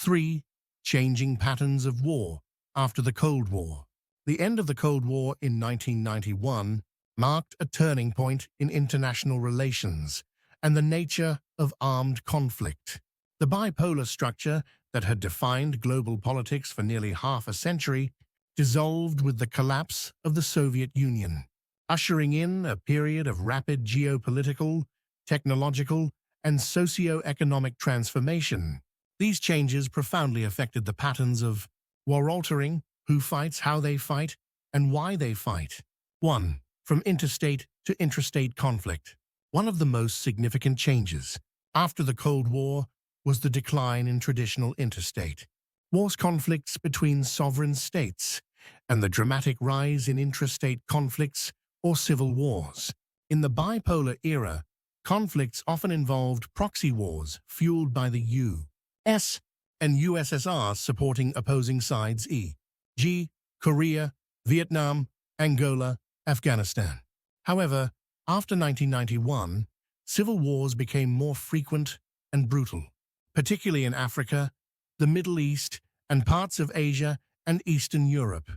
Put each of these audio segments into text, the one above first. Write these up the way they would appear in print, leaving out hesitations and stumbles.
3. Changing patterns of war after the Cold War. The end of the Cold War in 1991 marked a turning point in international relations and the nature of armed conflict. The bipolar structure that had defined global politics for nearly half a century dissolved with the collapse of the Soviet Union, ushering in a period of rapid geopolitical, technological, and socio-economic transformation. These changes profoundly affected the patterns of war-altering, who fights, how they fight, and why they fight. 1. From interstate to intrastate conflict. One of the most significant changes after the Cold War was the decline in traditional interstate wars, conflicts between sovereign states, and the dramatic rise in intrastate conflicts or civil wars. In the bipolar era, conflicts often involved proxy wars fueled by the U.S. and USSR supporting opposing sides e.g., Korea, Vietnam, Angola, Afghanistan. However, after 1991, civil wars became more frequent and brutal, particularly in Africa, the Middle East, and parts of Asia and Eastern Europe.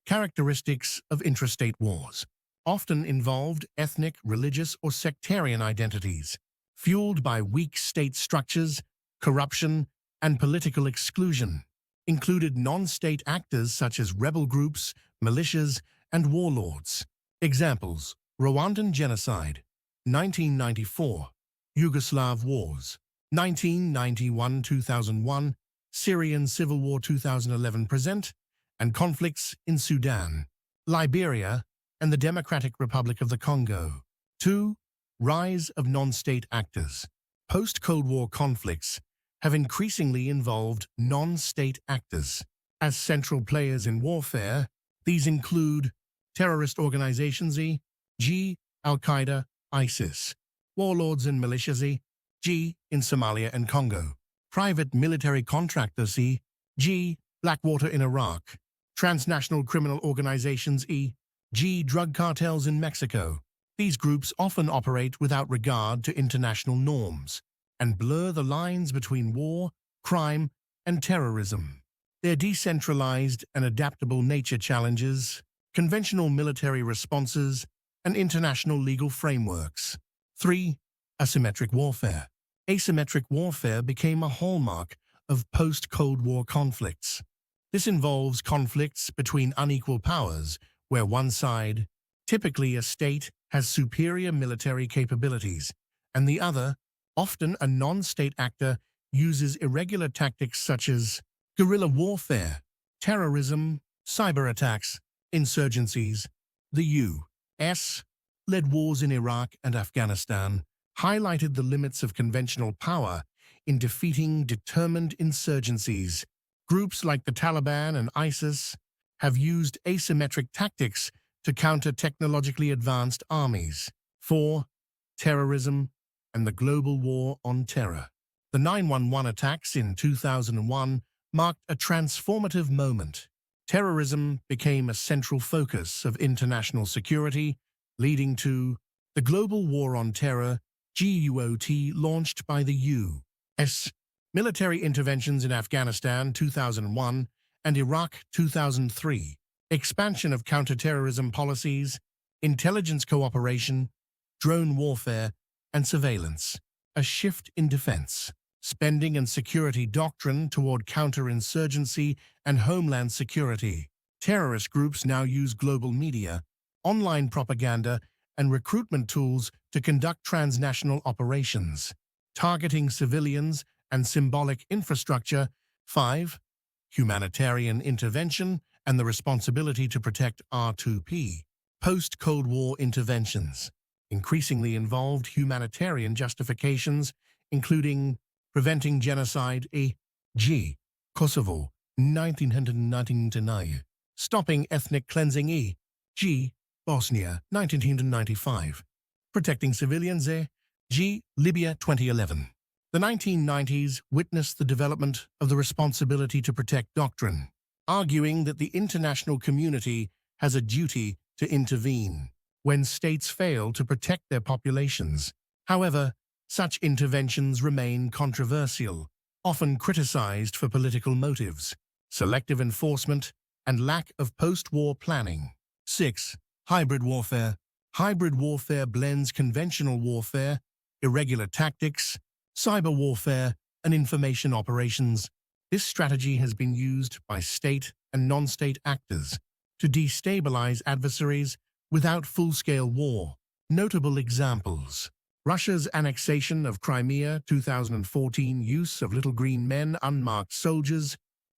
Characteristics of intrastate wars often involved ethnic, religious, or sectarian identities, fueled by weak state structures, corruption, and political exclusion. Included non-state actors such as rebel groups, militias, and warlords. Examples: Rwandan genocide, 1994, Yugoslav wars, 1991-2001, Syrian Civil War 2011 present, and conflicts in Sudan, Liberia, and the Democratic Republic of the Congo. 2. Rise of non-state actors. Post-Cold War conflicts have increasingly involved non-state actors as central players in warfare. These include terrorist organizations e.g., Al-Qaeda, ISIS, warlords and militias e.g., in Somalia and Congo, private military contractors e.g., Blackwater in Iraq, transnational criminal organizations e.g., drug cartels in Mexico. These groups often operate without regard to international norms and blur the lines between war, crime, and terrorism. Their decentralized and adaptable nature challenges conventional military responses and international legal frameworks. 3. Asymmetric warfare. Asymmetric warfare became a hallmark of post-Cold War conflicts. This involves conflicts between unequal powers, where one side, typically a state, has superior military capabilities, and the other, often a non-state actor, uses irregular tactics such as guerrilla warfare, terrorism, cyber attacks, insurgencies. The U.S.-led wars in Iraq and Afghanistan highlighted the limits of conventional power in defeating determined insurgencies. Groups like the Taliban and ISIS have used asymmetric tactics to counter technologically advanced armies. 4. Terrorism and the global war on terror. The 9/11 attacks in 2001 marked a transformative moment. Terrorism became a central focus of international security, leading to the Global War on Terror (GWOT) launched by the U.S. Military interventions in Afghanistan 2001 and Iraq 2003, expansion of counterterrorism policies, intelligence cooperation, drone warfare, and surveillance, a shift in defense, spending and security doctrine toward counterinsurgency and homeland security. Terrorist groups now use global media, online propaganda, and recruitment tools to conduct transnational operations, targeting civilians and symbolic infrastructure. 5. Humanitarian intervention and the responsibility to protect R2P. Post-Cold War interventions increasingly involved humanitarian justifications, including preventing genocide e.g., Kosovo, 1999, stopping ethnic cleansing e.g., Bosnia, 1995, protecting civilians e.g., Libya, 2011. The 1990s witnessed the development of the responsibility to protect doctrine, arguing that the international community has a duty to intervene when states fail to protect their populations. However, such interventions remain controversial, often criticized for political motives, selective enforcement, and lack of post-war planning. 6. Hybrid warfare. Hybrid warfare blends conventional warfare, irregular tactics, cyber warfare, and information operations. This strategy has been used by state and non-state actors to destabilize adversaries without full-scale war. Notable examples: Russia's annexation of Crimea 2014, use of little green men, unmarked soldiers,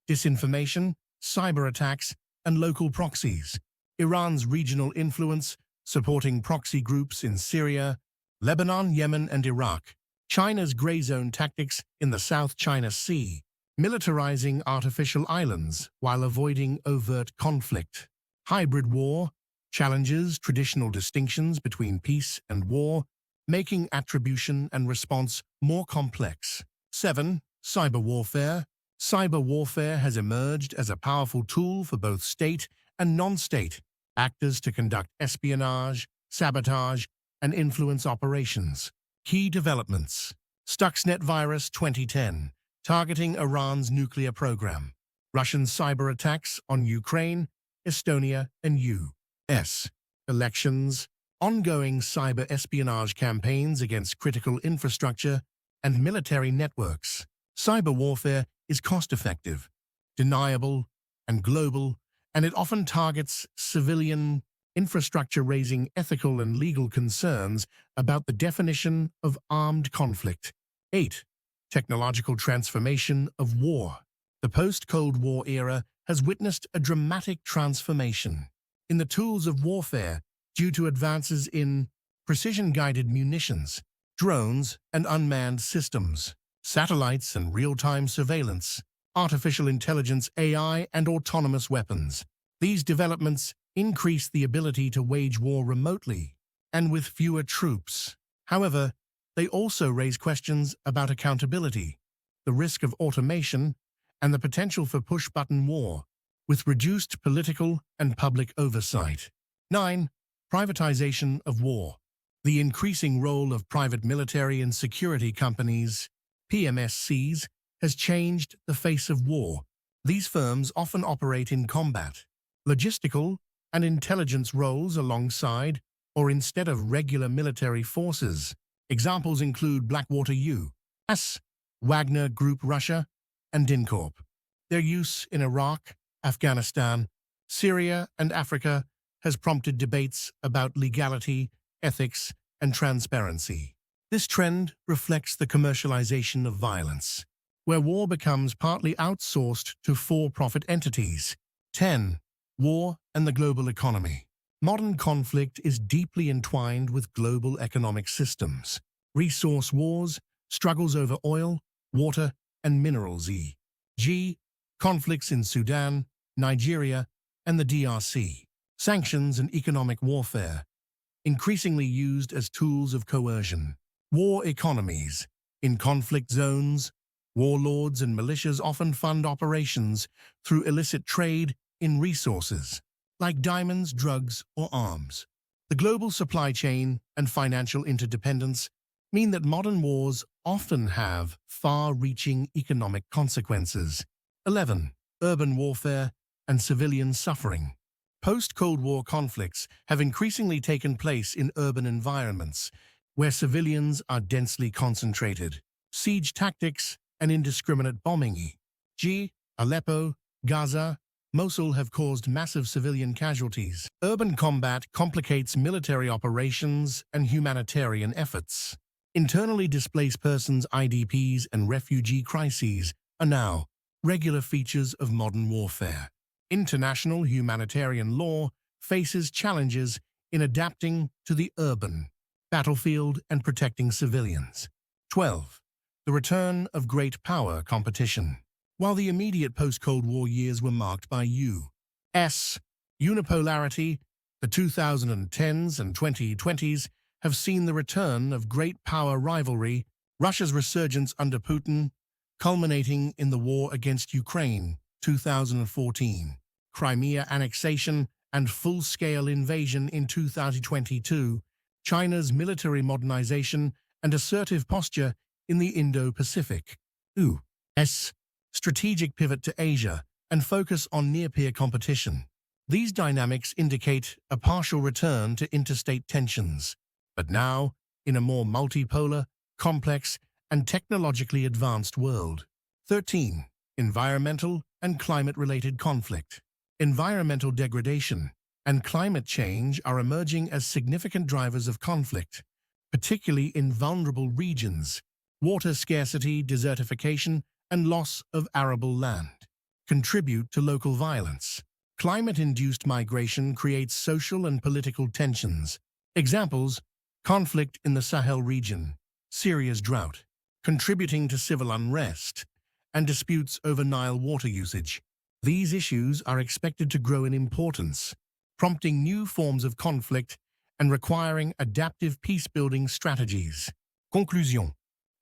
disinformation, cyber attacks, and local proxies. Iran's regional influence, supporting proxy groups in Syria, Lebanon, Yemen, and Iraq. China's gray zone tactics in the South China Sea, militarizing artificial islands while avoiding overt conflict. Hybrid war challenges traditional distinctions between peace and war, making attribution and response more complex. 7. Cyber warfare. Cyber warfare has emerged as a powerful tool for both state and non-state actors to conduct espionage, sabotage, and influence operations. Key developments: Stuxnet virus 2010, targeting Iran's nuclear program. Russian cyber attacks on Ukraine, Estonia, and U.S. elections. Ongoing cyber espionage campaigns against critical infrastructure and military networks. Cyber warfare is cost-effective, deniable, and global, and it often targets civilian infrastructure, raising ethical and legal concerns about the definition of armed conflict. 8. Technological transformation of war. The post-Cold War era has witnessed a dramatic transformation in the tools of warfare due to advances in precision-guided munitions, drones and unmanned systems, satellites and real-time surveillance, artificial intelligence, AI, and autonomous weapons. These developments increase the ability to wage war remotely and with fewer troops. However, they also raise questions about accountability, the risk of automation, and the potential for push-button war, with reduced political and public oversight. 9. Privatization of war. The increasing role of private military and security companies, PMSCs, has changed the face of war. These firms often operate in combat, logistical, and intelligence roles alongside or instead of regular military forces. Examples include Blackwater U.S., Wagner Group Russia, and DynCorp. Their use in Iraq, Afghanistan, Syria, and Africa has prompted debates about legality, ethics, and transparency. This trend reflects the commercialization of violence, where war becomes partly outsourced to for-profit entities. 10. War and the global economy. Modern conflict is deeply entwined with global economic systems. Resource wars, struggles over oil, water, and minerals, e.g., conflicts in Sudan, Nigeria, and the DRC. Sanctions and economic warfare, increasingly used as tools of coercion. War economies. In conflict zones, warlords and militias often fund operations through illicit trade in resources, like diamonds, drugs, or arms. The global supply chain and financial interdependence mean that modern wars often have far-reaching economic consequences. 11. Urban warfare and civilian suffering. Post-Cold War conflicts have increasingly taken place in urban environments, where civilians are densely concentrated. Siege tactics and indiscriminate bombing, e.g., Aleppo, Gaza, Mosul, have caused massive civilian casualties. Urban combat complicates military operations and humanitarian efforts. Internally displaced persons, IDPs, and refugee crises are now regular features of modern warfare. International humanitarian law faces challenges in adapting to the urban battlefield and protecting civilians. 12. The return of great power competition. While the immediate post-Cold War years were marked by U.S. unipolarity, the 2010s and 2020s have seen the return of great power rivalry, Russia's resurgence under Putin, culminating in the war against Ukraine, 2014, Crimea annexation and full-scale invasion in 2022, China's military modernization and assertive posture in the Indo-Pacific. S. Strategic pivot to Asia and focus on near-peer competition. These dynamics indicate a partial return to interstate tensions, but now in a more multipolar, complex, and technologically advanced world. 13. Environmental and climate-related conflict. Environmental degradation and climate change are emerging as significant drivers of conflict, particularly in vulnerable regions. Water scarcity, desertification, and loss of arable land contribute to local violence. Climate-induced migration creates social and political tensions. Examples: conflict in the Sahel region, Syria's drought, contributing to civil unrest, and disputes over Nile water usage. These issues are expected to grow in importance, prompting new forms of conflict and requiring adaptive peace-building strategies. Conclusion: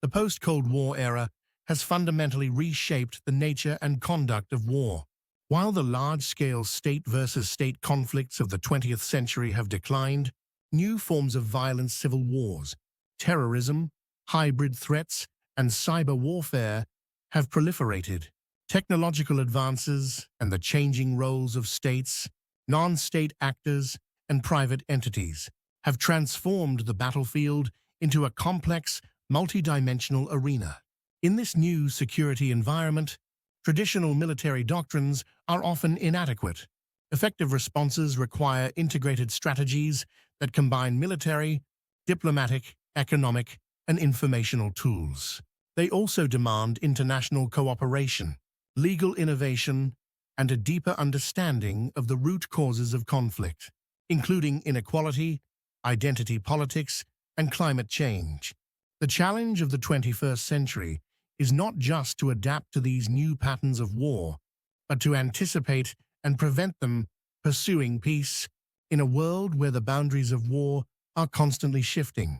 the post-Cold War era has fundamentally reshaped the nature and conduct of war. While the large-scale state versus state conflicts of the 20th century have declined, new forms of violent civil wars, terrorism, hybrid threats, and cyber warfare have proliferated. Technological advances and the changing roles of states, non-state actors, and private entities have transformed the battlefield into a complex, multidimensional arena. In this new security environment, traditional military doctrines are often inadequate. Effective responses require integrated strategies that combine military, diplomatic, economic, and informational tools. They also demand international cooperation, legal innovation, and a deeper understanding of the root causes of conflict, including inequality, identity politics, and climate change. The challenge of the 21st century is not just to adapt to these new patterns of war, but to anticipate and prevent them pursuing peace in a world where the boundaries of war are constantly shifting.